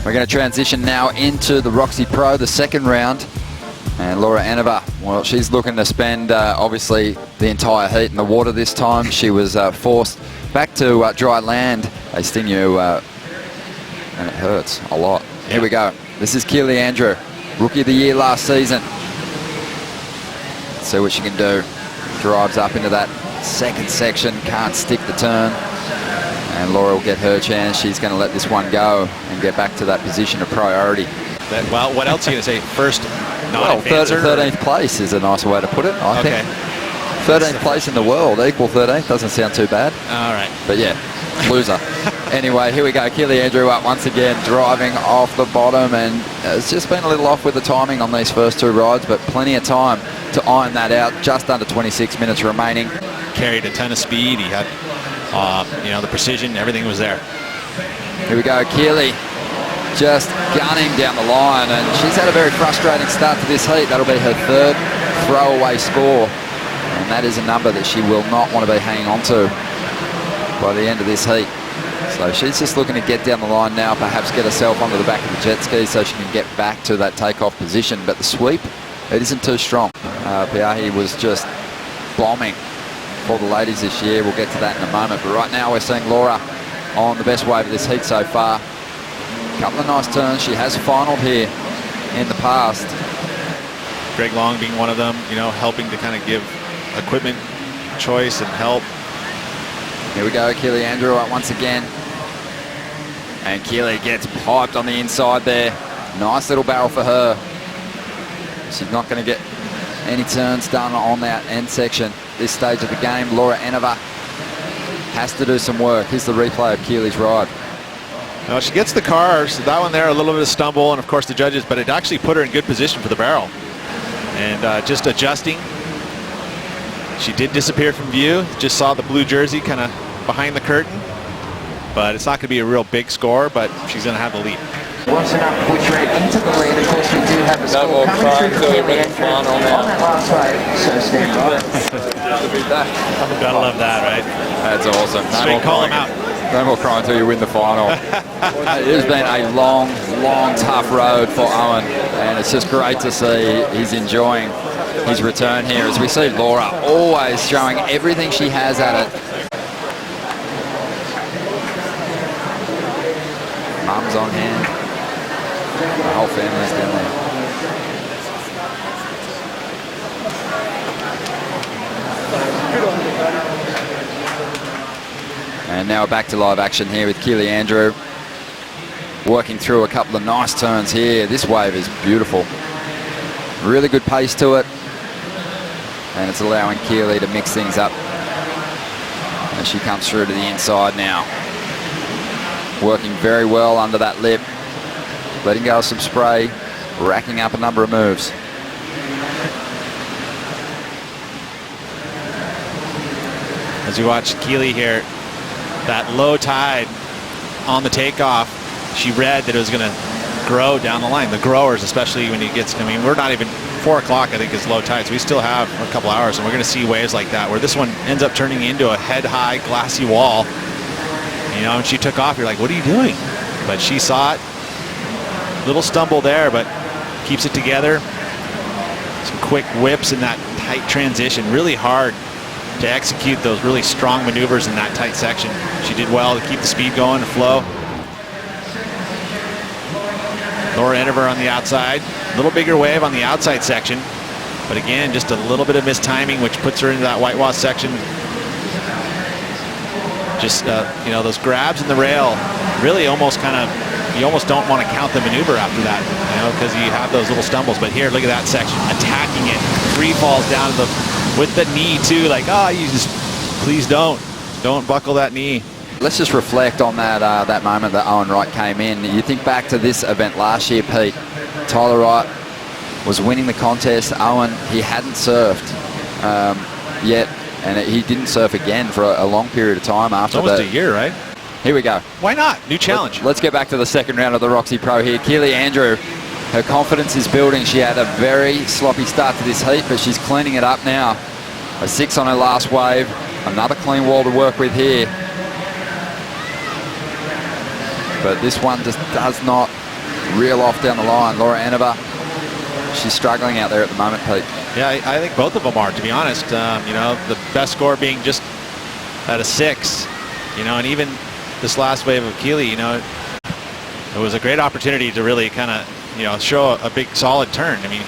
We're going to transition now into the Roxy Pro, the second round. And Laura Enever, well, she's looking to spend, obviously, the entire heat in the water this time. She was forced back to dry land. They sting you, and it hurts a lot. Here we go. This is Keely Andrew, Rookie of the Year last season. Let's see what she can do. Drives up into that second section, can't stick the turn. And Laura will get her chance. She's going to let this one go and get back to that position of priority. Well, what else are you going to say? First, well, 13th place is a nicer way to put it, I think. 13th place in the world, equal 13th, doesn't sound too bad. All right. But yeah, loser. Anyway, here we go. Keely Andrew up once again, driving off the bottom, and it's just been a little off with the timing on these first two rides, but plenty of time to iron that out. Just under 26 minutes remaining. Carried a ton of speed. He had, the precision, everything was there. Here we go, Keely just gunning down the line, and she's had a very frustrating start to this heat. That'll be her third throwaway score, and that is a number that she will not want to be hanging on to by the end of this heat. So she's just looking to get down the line now, perhaps get herself onto the back of the jet ski so she can get back to that takeoff position. But the sweep, it isn't too strong. Piahi was just bombing for the ladies this year. We'll get to that in a moment. But right now we're seeing Laura on the best wave of this heat so far. A couple of nice turns. She has finaled here in the past. Greg Long being one of them, helping to kind of give equipment choice and help. Here we go, Keely Andrew up once again. And Keely gets piped on the inside there. Nice little barrel for her. She's not going to get any turns done on that end section this stage of the game. Laura Enever has to do some work. Here's the replay of Keely's ride. Now she gets the car, so that one there, a little bit of stumble, and of course the judges, but it actually put her in good position for the barrel. And just adjusting. She did disappear from view. Just saw the blue jersey kind of behind the curtain. But it's not going to be a real big score, but she's going to have the lead. Once enough to push right into the lead. Of course, we do have a score coming through for Keely Andrew on that last ride. So stand by. Gotta love that, right? That's awesome. Straight call him out. No more crying until you win the final. It has been a long, tough road for Owen, and it's just great to see he's enjoying his return here as we see Laura always showing everything she has at it. Mum's on hand. The whole family's down there. And now back to live action here with Keely Andrew. Working through a couple of nice turns here. This wave is beautiful. Really good pace to it. And it's allowing Keely to mix things up as she comes through to the inside now. Working very well under that lip. Letting go of some spray. Racking up a number of moves. As you watch Keely here, that low tide on the takeoff, she read that it was going to grow down the line. The growers, especially when it gets, we're not even 4 o'clock, I think, is low tide. So we still have a couple hours, and we're going to see waves like that, where this one ends up turning into a head-high glassy wall. And she took off. You're like, what are you doing? But she saw it. Little stumble there, but keeps it together. Some quick whips in that tight transition. Really hard to execute those really strong maneuvers in that tight section. She did well to keep the speed going and flow. Laura Enever on the outside. A little bigger wave on the outside section. But again, just a little bit of mistiming, which puts her into that whitewash section. Just, those grabs in the rail really almost you almost don't want to count the maneuver after that, because you have those little stumbles. But here, look at that section, attacking it. 3 falls down to with the knee too, like, you just, please don't buckle that knee. Let's just reflect on that moment that Owen Wright came in. You think back to this event last year, Pete. Tyler Wright was winning the contest. Owen, he hadn't surfed yet, and he didn't surf again for a long period of time after almost a year, right? Here we go. Why not? New challenge. Let's get back to the second round of the Roxy Pro here. Keely Andrew, her confidence is building. She had a very sloppy start to this heat, but she's cleaning it up now. A 6 on her last wave. Another clean wall to work with here. But this one just does not reel off down the line. Laura Enever, she's struggling out there at the moment, Pete. Yeah, I think both of them are, to be honest. You know, the best score being just at a 6. You know, and even this last wave of Keely, you know, it was a great opportunity to really kind of, you know, show a big solid turn. I mean,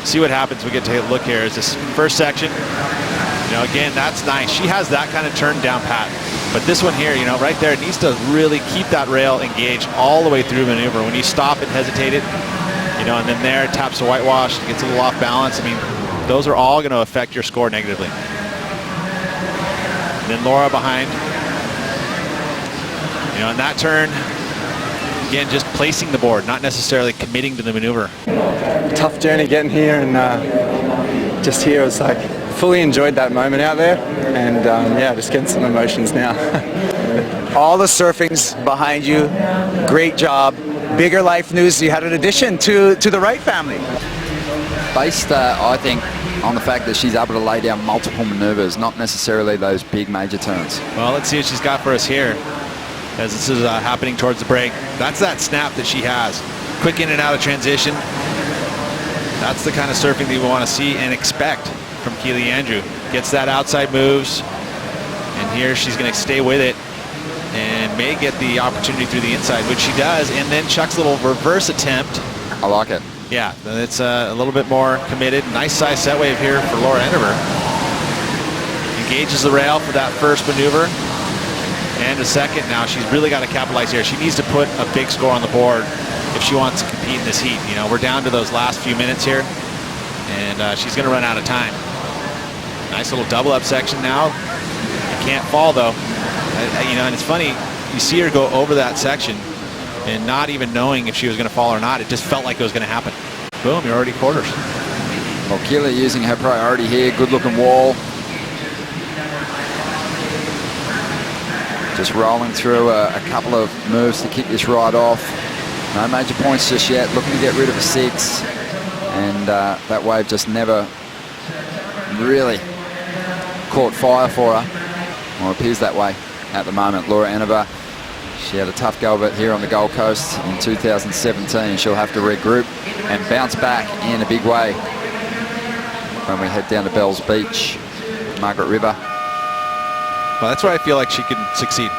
see what happens. We get to take a look here. Is this first section? You know, again, that's nice. She has that kind of turn down pat. But this one here, you know, right there, it needs to really keep that rail engaged all the way through maneuver. When you stop and hesitate it, you know, and then there it taps the whitewash, gets a little off balance. I mean, those are all going to affect your score negatively. And then Laura behind. You know, in that turn, again, just placing the board, not necessarily committing to the maneuver. Tough journey getting here, and just here, it was like, fully enjoyed that moment out there, and yeah, just getting some emotions now. All the surfing's behind you. Great job. Bigger life news. You had an addition to the Wright family. Based, I think, on the fact that she's able to lay down multiple maneuvers, not necessarily those big major turns. Well, let's see what she's got for us here, as this is happening towards the break. That's that snap that she has. Quick in and out of transition. That's the kind of surfing that we want to see and expect from Keely Andrew. Gets that outside moves, and here she's going to stay with it and may get the opportunity through the inside, which she does, and then Chuck's little reverse attempt. I like it. Yeah, it's a little bit more committed. Nice size set wave here for Laura Enever. Engages the rail for that first maneuver. And a second now. She's really got to capitalize here. She needs to put a big score on the board if she wants to compete in this heat. You know, we're down to those last few minutes here, and she's going to run out of time. Nice little double up section now. You can't fall though. You know, and it's funny, you see her go over that section and not even knowing if she was going to fall or not. It just felt like it was going to happen. Boom, you're already quarters. Well, Keely using her priority here. Good looking wall. Just rolling through a couple of moves to kick this ride off. No major points just yet. Looking to get rid of a 6. And that wave just never really caught fire for her. Or appears that way at the moment. Laura Enever, she had a tough go of it here on the Gold Coast in 2017. She'll have to regroup and bounce back in a big way when we head down to Bells Beach, Margaret River. Well, that's where I feel like she can succeed.